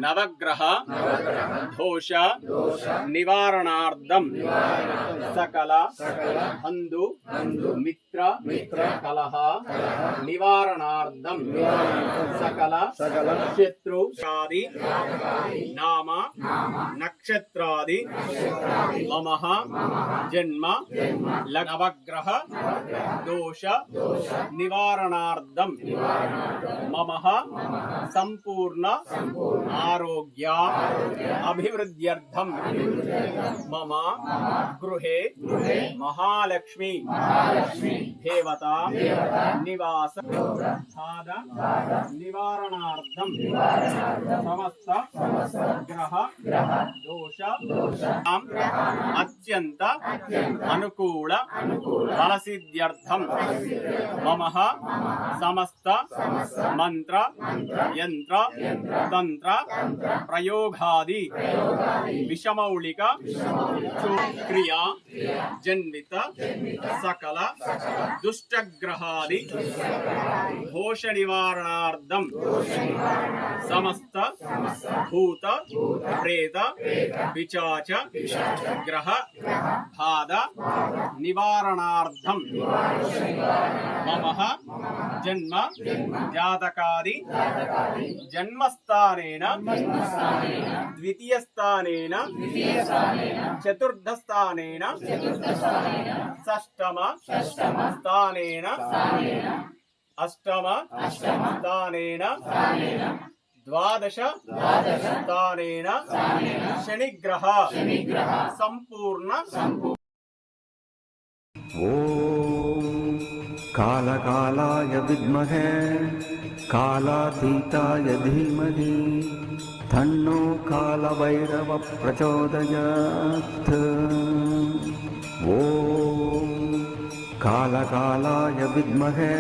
नवग्रह दोष निवारणार्थम सकल बंधु मित्र कलह निवारणार्थम सकल शत्रु आदि नाम नक्षत्रादि मम जन्म नवग्रह दोष निवारणार्थम मम संपूर्ण आरोग्य अभिवृद्ध्यर्थम मम गृहे महालक्ष्मी देवता निवास बाध निवारणार्थम समस्त ग्रह दोष अत्यंत अनुकूल फलसिद्ध्यर्थम मम समस्त मंत्र यंत्र तंत्र प्रयोगादि विषमौलिक क्रिया जन्मित सकल दुष्टग्रहादि दोष निवारणार्थम समस्त भूत प्रेत पिशाच ग्रह बाध निवारणार्थम मम जन्म जातकादि जन्मस्थानेन द्वितीयस्थानेन चतुर्थस्थानेन षष्ठम स्थानेन अष्टम स्थानेन द्वादश स्थानेन शनिग्रह संपूर्ण ओम कालकालाय विद्महे कालातीताय धीमहि तन्नो कालभैरव प्रचोदयात्। ओम कालकालाय विद्महे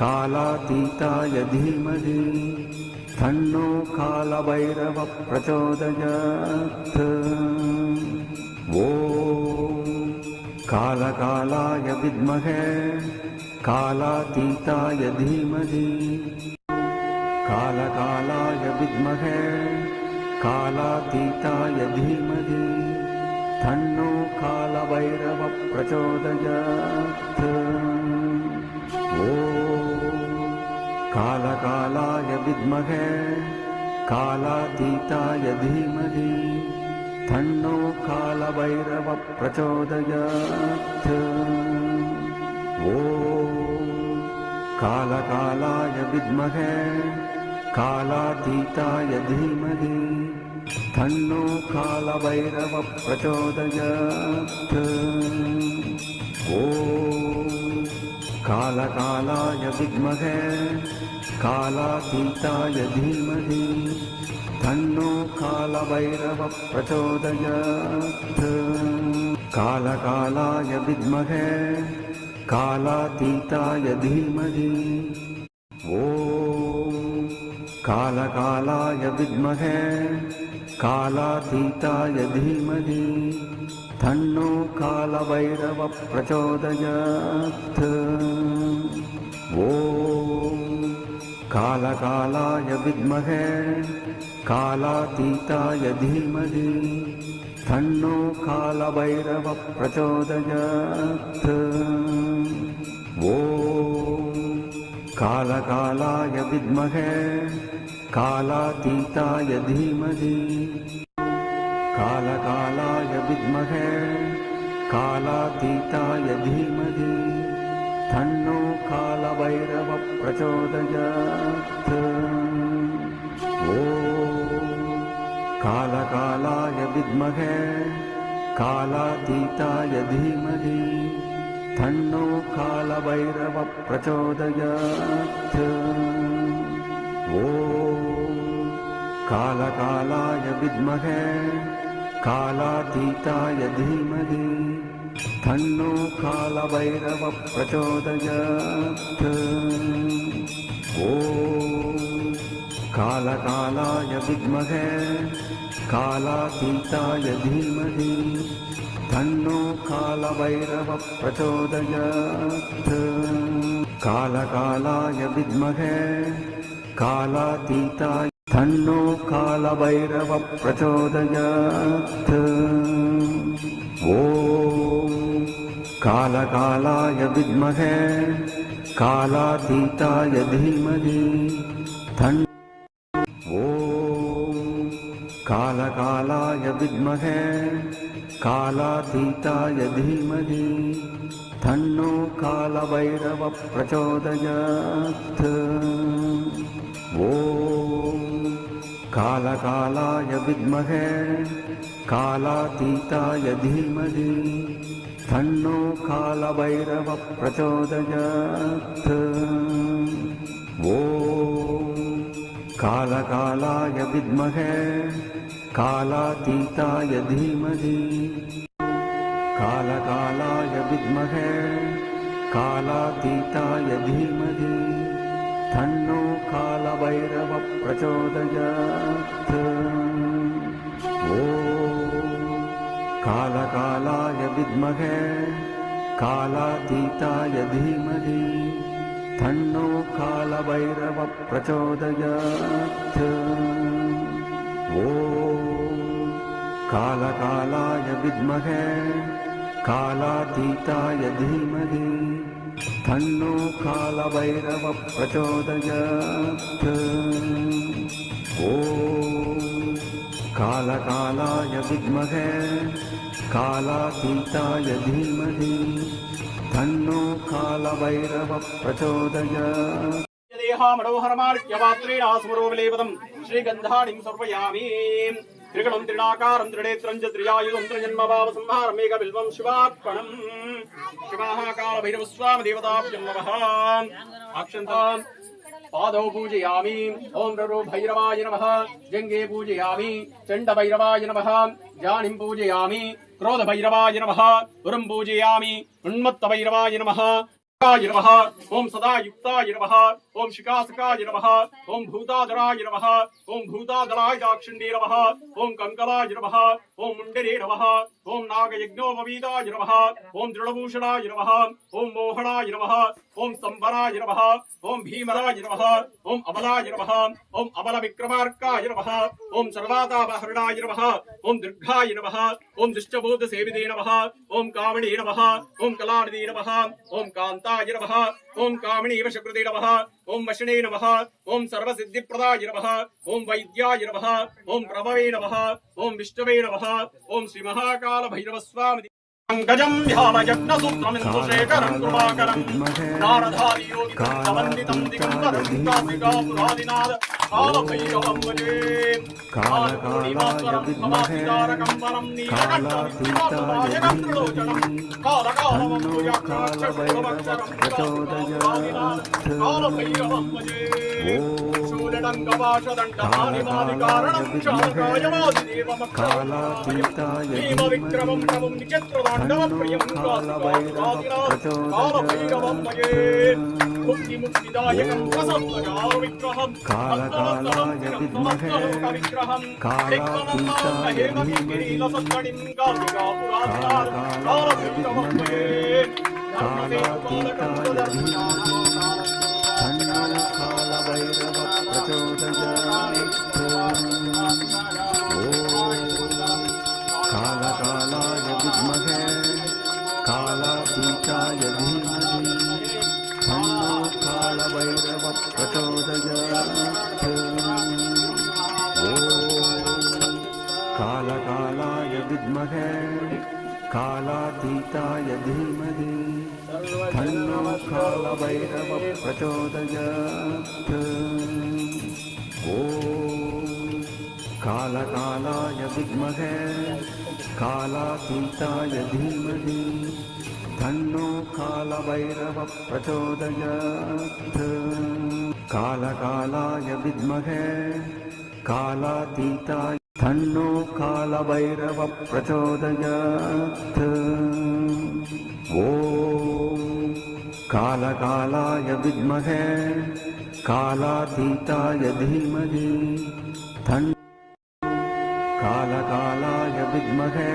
कालातीताय धीमहि तन्नो कालभैरव प्रचोदयात्। ओम कालकालाय विद्महे कालातीताय धीमहि कालकालाय विद्महे कालातीताय धीमहि तन्नो कालभैरव प्रचोदयात्। ओम कालकालाय विद्महे कालातीताय धीमहि तन्नो कालभैरव प्रचोदयात्। ओम कालकालाय विद्महे कालातीताय धीमहि तन्नो कालभैरव प्रचोदयात्। ओम कालकालाय विद्महे कालातीताय धीमहि तन्नो कालभैरव प्रचोदयात्। कालकालाय विद्महे कालातीताय धीमहि ओम कालकालाय विद्महे कालातीताय धीमहि तन्नो कालभैरव प्रचोदयात्। ओम कालकालाय विद्महे कालातीताय धीमहि तन्नो कालभैरव प्रचोदयात्। ओम कालकालाय विद्महे कालातीताय धीमहि कालकालाय विद्महे कालातीताय धीमहि तन्नो कालभैरव प्रचोदयात्। ओम कालकालाय विद्महे कालातीताय धीमहि तन्नो कालभैरव प्रचोदयात्। ओम कालकालाय विद्महे कालातीताय धीमहि तन्नो कालभैरव प्रचोदयात्। ओम कालकालाय विद्महे कालातीताय धीमहि तन्नो कालभैरव प्रचोदयात्। कालकालाय विद्महे कालातीताय तन्नो कालभैरव प्रचोदयात्। ॐ कालकालाय विद्महे कालातीताय धीमहि ॐ कालकालाय विद्महे कालातीताय धीमहि तन्नो कालभैरव प्रचोदयात्। ॐ कालकालाय विद्महे कालातीताय धीमहि तन्नो कालभैरव प्रचोदयात्। ॐ कालकालाय विद्महे कालातीताय धीमहि कालकालाय विद्महे कालातीताय धीमहि तन्नो कालभैरव प्रचोदयात्। ॐ कालकालाय विद्महे कालातीताय धीमहि तन्नो कालभैरव प्रचोदयात्। ॐ कालकालाय विद्महे कालातीताय धीमहि तन्नो कालभैरव प्रचोदयात्। ॐ कालकालाय विद्महे कालातीताय धीमहि तन्नो कालभैरव प्रचोदयात्। मनोहरमाणिक्यपात्रेणास्मरोविलेपदं श्रीगन्धाणिं सर्वयामि। त्रिगुणं त्रिणाकारं त्रिनेत्रं च त्रियायुधं त्रिजन्मभावसंहारं एकबिल्वं शिवार्पणम्। शिवाः कालभैरवस्वामी देवताभ्यो नमः। अक्षन्ताम् पादौ पूजयामि। ओं नरो भैरवाय नमः। जङ्गे पूजयामि। चण्डभैरवाय नमः। जानिं पूजयामि। क्रोधभैरवाय नमः। पुरं पूजयामि। उन्मत्तभैरवाय नमः। नमः। ओं सदायुक्ताय नमः। ओं शिकासकाय नमः। ओं भूताधराय नमः। ओं भूताधराय दाक्षिण्ये नमः। ओं कंकलाय नमः। ओं मुण्डरे नमः। ओं नागयज्ञोपवीताय नमः। ओं दृढभूषणाय नमः। ओं मोहनाय नमः। ओं संवराय नमः। ओं भीमराय नमः। ओं अबलाय नमः। ओं अबलविक्रमार्काय नमः। ओं सर्वातापहरणाय नमः। ओं दीर्घाय नमः। ओं दुष्टबोधसेविते नमः। ओं कामणे नमः। ओं कलानिधे नमः। ओं कान्ताय नमः। ओं कामिनी वशकृते नमः। ओं वशने नमः। ओं सर्वसिद्धिप्रदाय नमः। ओं वैद्याय नमः। ओं प्रभवे नमः। ओं विष्णवे नमः। ओं श्रीमहाकालभैरवस्वामी गजं ध्यानयज्ञसूत्रमिन्दुशेखरं कृपाकरं नारदादियोगिवन्दितं दिगम्बरं काशिकापुरादिनाथ कालभैरवं भजे। कालपूर्णिमास्वरं समाधितारकं वरं नीलकण्ठं त्रिलोचनं कालकालवं भुजाक्षरं कालभैरवं भजे। शूलडङ्गवाशदण्डहानिमादिकारणं शालकायवादिदेवमक्षरं भीमविक्रमं प्रभुं निचत्रदाण्डवप्रियं कालभैरवं भजे। मुक्तिमुक्तिदायकं प्रसन्नजालविग्रहं कालकालाय विद्महे कालातीताय धीमहि कालभैरवं भजे। कालातीताय धीमहि तन्नो कालभैरव प्रचोदयात्। ॐ कालकालाय विद्महे कालातीताय धीमहि तन्नो कालभैरव प्रचोदयात्। ॐ कालकालाय विद्महे कालातीताय धीमहि तन्नो कालभैरव प्रचोदयात्। ॐ कालकालाय विद्महे कालातीताय धीमहि तन्नो कालभैरव प्रचोदयात्। कालकालाय विद्महे कालातीताय तन्नो कालभैरव प्रचोदयात्। ॐ कालकालाय विद्महे कालातीताय धीमहि कालकालाय विद्महे